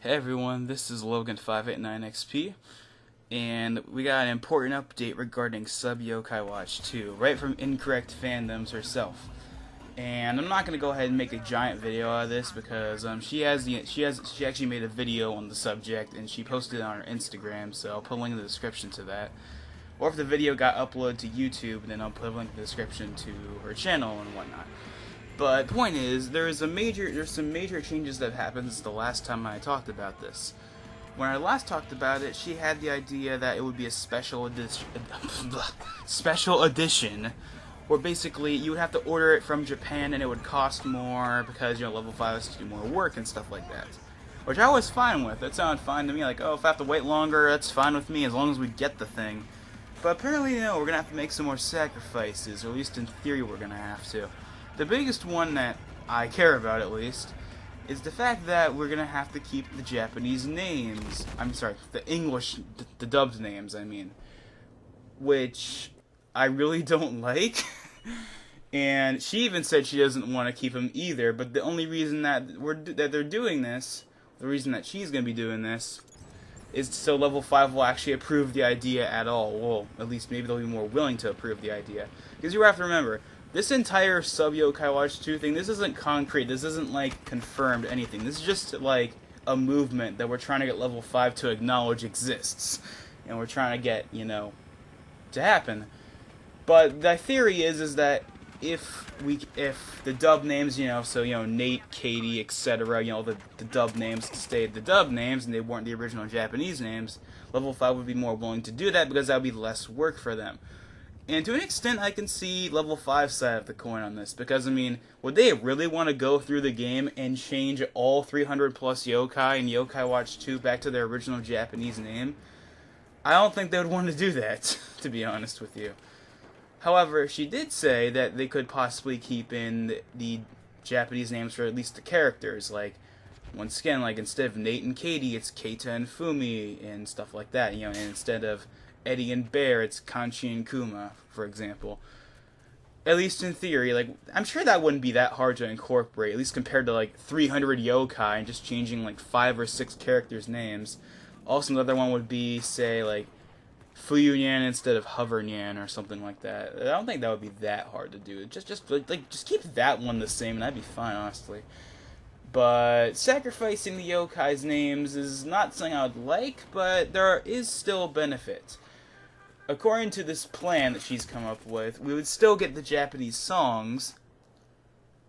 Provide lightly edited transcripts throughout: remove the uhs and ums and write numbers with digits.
Hey everyone, this is Logan589XP, and we got an important update regarding Sub Yokai Watch 2, right from Incorrect Fandoms herself. And I'm not gonna go ahead and make a giant video out of this because she actually made a video on the subject and she posted it on her Instagram, so I'll put a link in the description to that. Or if the video got uploaded to YouTube, then I'll put a link in the description to her channel and whatnot. But the point is, there's some major changes that happened since the last time I talked about this. When I last talked about it, she had the idea that it would be a special edition, where basically you would have to order it from Japan and it would cost more because level 5 has to do more work and stuff like that. Which I was fine with. That sounded fine to me. Like, oh, if I have to wait longer, that's fine with me as long as we get the thing. But apparently, no, we're gonna have to make some more sacrifices, or at least in theory, we're gonna have to. The biggest one that I care about, at least, is the fact that we're gonna have to keep the Japanese names. I'm sorry, the English, the dubbed names, I mean. Which I really don't like. And she even said she doesn't want to keep them either, but the only reason that they're doing this, the reason that she's gonna be doing this, is so level 5 will actually approve the idea at all. Well, at least maybe they'll be more willing to approve the idea. Because you have to remember, this entire Sub Yokai Watch 2 thing, this isn't concrete, this isn't like confirmed anything. This is just like a movement that we're trying to get level 5 to acknowledge exists. And we're trying to get, to happen. But the theory is that if the dub names, Nate, Katie, etc., the dub names stayed the dub names and they weren't the original Japanese names, level 5 would be more willing to do that because that would be less work for them. And to an extent, I can see level 5 side of the coin on this, because, would they really want to go through the game and change all 300 plus yokai and Yokai Watch 2 back to their original Japanese name? I don't think they would want to do that, to be honest with you. However, she did say that they could possibly keep in the Japanese names for at least the characters, like, once again, like, instead of Nate and Katie, it's Keita and Fumi, and stuff like that, and instead of Eddie and Bear, it's Kanchi and Kuma, for example. At least in theory, like, I'm sure that wouldn't be that hard to incorporate, at least compared to, like, 300 yokai and just changing, like, 5 or 6 characters' names. Also, another one would be, say, like, Fuyunyan instead of Hovernyan or something like that. I don't think that would be that hard to do. Just keep that one the same, and that'd be fine, honestly. But sacrificing the yokai's names is not something I would like, but there is still a benefit. According to this plan that she's come up with, we would still get the Japanese songs.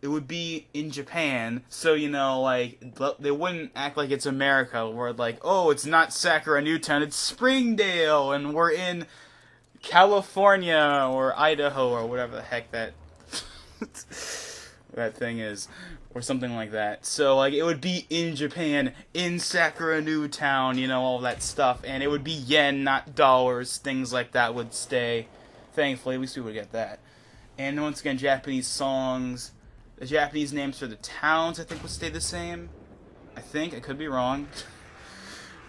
It would be in Japan, so, they wouldn't act like it's America, where, like, oh, it's not Sakura Newtown, it's Springdale, and we're in California, or Idaho, or whatever the heck that that thing is, or something like that. So, like, it would be in Japan, in Sakura Newtown, all that stuff, and it would be yen, not dollars, things like that would stay. Thankfully, at least we would get that. And once again, Japanese songs. The Japanese names for the towns, I think, would stay the same. I could be wrong.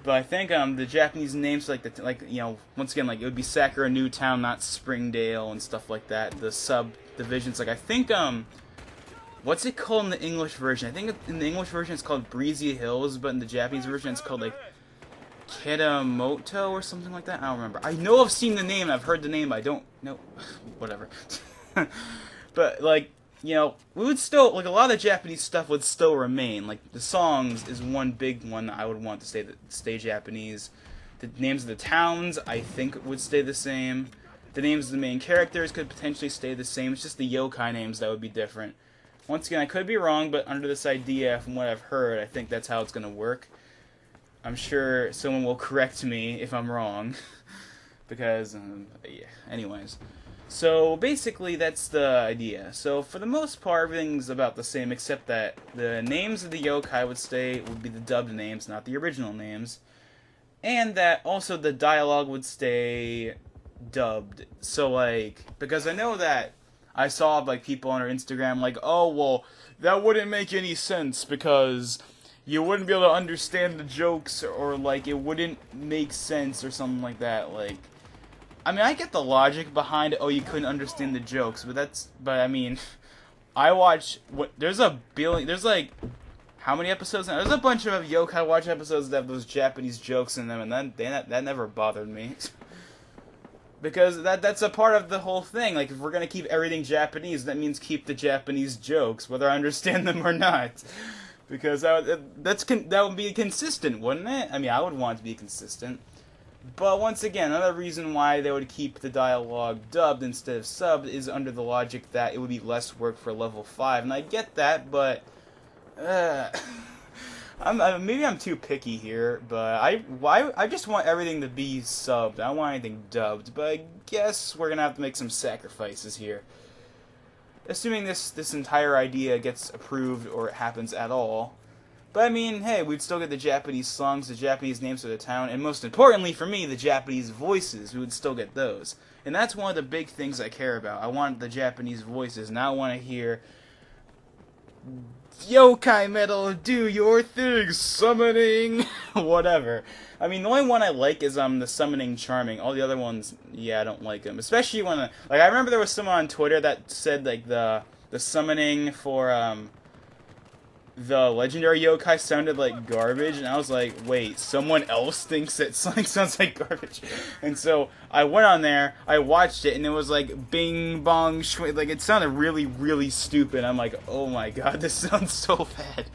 But I think the Japanese names, once again, like, it would be Sakura Newtown, not Springdale, and stuff like that. The subdivisions, like, I think, what's it called in the English version? I think in the English version it's called Breezy Hills, but in the Japanese version it's called, like, Kedamoto or something like that? I don't remember. I know I've seen the name, I've heard the name, but I don't know. Whatever. But, like, we would still, like, a lot of the Japanese stuff would still remain. Like, the songs is one big one that I would want to stay Japanese. The names of the towns, I think, would stay the same. The names of the main characters could potentially stay the same. It's just the yokai names that would be different. Once again, I could be wrong, but under this idea, from what I've heard, I think that's how it's going to work. I'm sure someone will correct me if I'm wrong. Because, yeah, anyways. So, basically, that's the idea. So, for the most part, everything's about the same, except that the names of the yokai would be the dubbed names, not the original names. And that also the dialogue would stay dubbed. So, like, because I know that I saw, like, people on her Instagram, like, oh, well, that wouldn't make any sense, because you wouldn't be able to understand the jokes, or, like, it wouldn't make sense, or something like that, like, I get the logic behind, oh, you couldn't understand the jokes, but I watch, there's like, how many episodes now? There's a bunch of Yokai Watch episodes that have those Japanese jokes in them, and that never bothered me. Because that's a part of the whole thing. Like, if we're gonna keep everything Japanese, that means keep the Japanese jokes, whether I understand them or not. Because that would be consistent, wouldn't it? I mean, I would want it to be consistent. But once again, another reason why they would keep the dialogue dubbed instead of subbed is under the logic that it would be less work for level 5. And I get that, but maybe I'm too picky here, but I just want everything to be subbed. I don't want anything dubbed, but I guess we're gonna have to make some sacrifices here. Assuming this entire idea gets approved or it happens at all. But I mean, hey, we'd still get the Japanese songs, the Japanese names of the town, and most importantly for me, the Japanese voices. We would still get those. And that's one of the big things I care about. I want the Japanese voices, and I want to hear Yokai Metal, do your thing, summoning, whatever. I mean, the only one I like is the Summoning Charming. All the other ones, yeah, I don't like them. Especially when, like, I remember there was someone on Twitter that said, like, the summoning for, the legendary yokai sounded like garbage, and I was like, wait, someone else thinks that something sounds like garbage? And so I went on there, I watched it, and it was like bing bong shwing, like it sounded really, really stupid. I'm like, oh my god, this sounds so bad.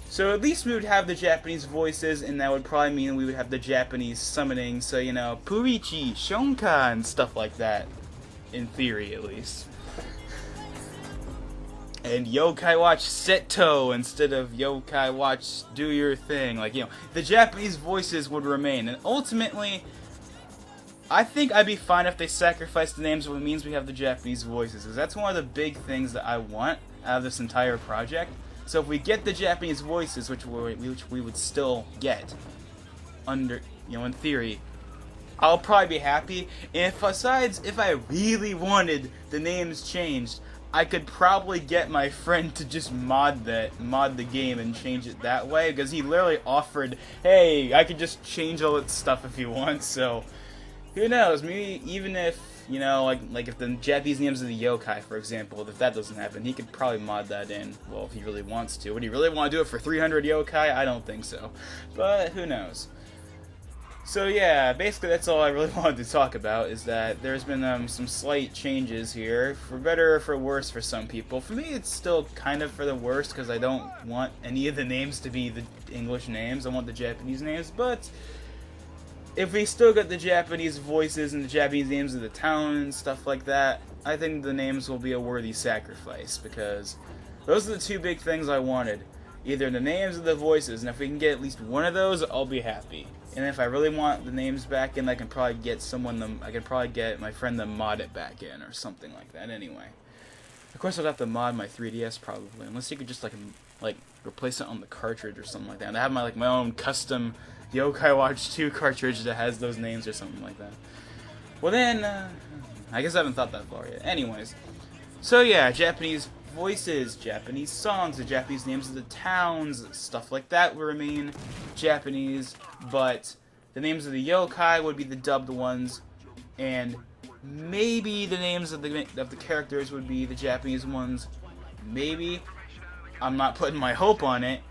So at least we would have the Japanese voices, and that would probably mean we would have the Japanese summoning, so you know, Purichi, Shonka, and stuff like that. In theory, at least. And Yokai Watch Seto instead of Yokai Watch Do Your Thing. Like, you know, the Japanese voices would remain. And ultimately, I think I'd be fine if they sacrificed the names, but it means we have the Japanese voices. Because that's one of the big things that I want out of this entire project. So if we get the Japanese voices, which we would still get, under, you know, in theory, I'll probably be happy. And if I really wanted the names changed, I could probably get my friend to just mod the game and change it that way, because he literally offered, hey, I could just change all that stuff if you want. So who knows, maybe even if, you know, like if the Japanese names of the yokai, for example, if that doesn't happen, he could probably mod that in. Well, if he really wants to. Would he really want to do it for 300 yokai? I don't think so, but who knows. So yeah, basically that's all I really wanted to talk about, is that there's been some slight changes here, for better or for worse for some people. For me, it's still kind of for the worst, because I don't want any of the names to be the English names. I want the Japanese names, but if we still get the Japanese voices and the Japanese names of the town and stuff like that, I think the names will be a worthy sacrifice, because those are the two big things I wanted. Either the names or the voices, and if we can get at least one of those, I'll be happy. And if I really want the names back in, I can probably get my friend to mod it back in, or something like that anyway. Of course I'd have to mod my 3DS probably, unless you could just like replace it on the cartridge or something like that. And I have my own custom Yokai Watch 2 cartridge that has those names or something like that. Well then, I guess I haven't thought that far yet. Anyways, so yeah, Japanese voices, Japanese songs, the Japanese names of the towns, stuff like that will remain Japanese, but the names of the yokai would be the dubbed ones, and maybe the names of the characters would be the Japanese ones. Maybe. I'm not putting my hope on it.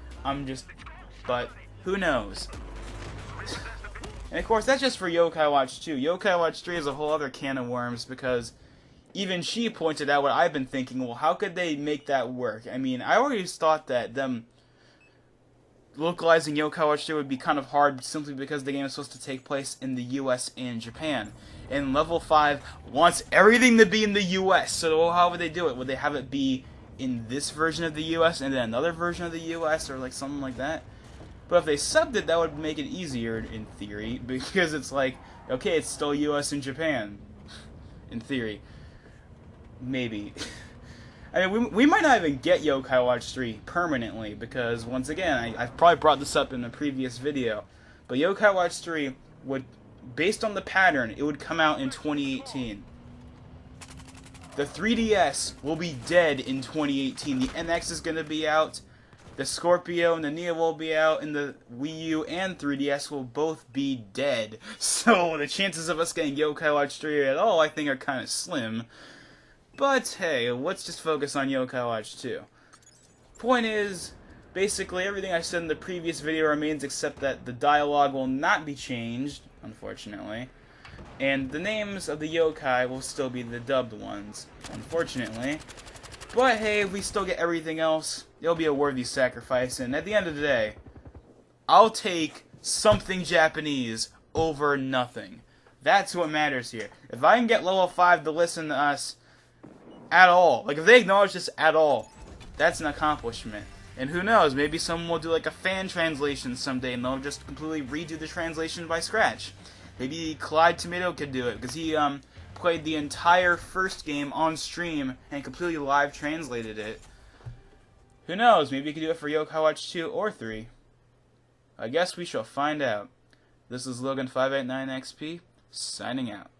But who knows? And of course, that's just for Yokai Watch 2. Yokai Watch 3 is a whole other can of worms, because even she pointed out what I've been thinking, well, how could they make that work? I mean, I always thought that them localizing Yokai Watch 2 would be kind of hard, simply because the game is supposed to take place in the US and Japan. And Level 5 wants everything to be in the US, so how would they do it? Would they have it be in this version of the US and then another version of the US, or like something like that? But if they subbed it, that would make it easier, in theory, because it's like, okay, it's still US and Japan, in theory. Maybe. I mean, we might not even get Yokai Watch 3 permanently, because, once again, I've probably brought this up in a previous video, but Yokai Watch 3 would, based on the pattern, it would come out in 2018. The 3DS will be dead in 2018. The NX is going to be out, the Scorpio and the Neo will be out, and the Wii U and 3DS will both be dead. So the chances of us getting Yokai Watch 3 at all, I think, are kind of slim. But hey, let's just focus on Yokai Watch 2. Point is, Basically, everything I said in the previous video remains, except that the dialogue will not be changed, unfortunately. And the names of the yokai will still be the dubbed ones, unfortunately. But hey, if we still get everything else, it'll be a worthy sacrifice, and at the end of the day, I'll take something Japanese over nothing. That's what matters here. If I can get level 5 to listen to us at all, like if they acknowledge this at all, that's an accomplishment. And who knows, maybe someone will do like a fan translation someday and they'll just completely redo the translation by scratch. Maybe Clyde Tomato could do it, because he played the entire first game on stream and completely live translated it. Who knows, maybe he could do it for Yokai Watch 2 or 3. I guess we shall find out. This is Logan589XP, signing out.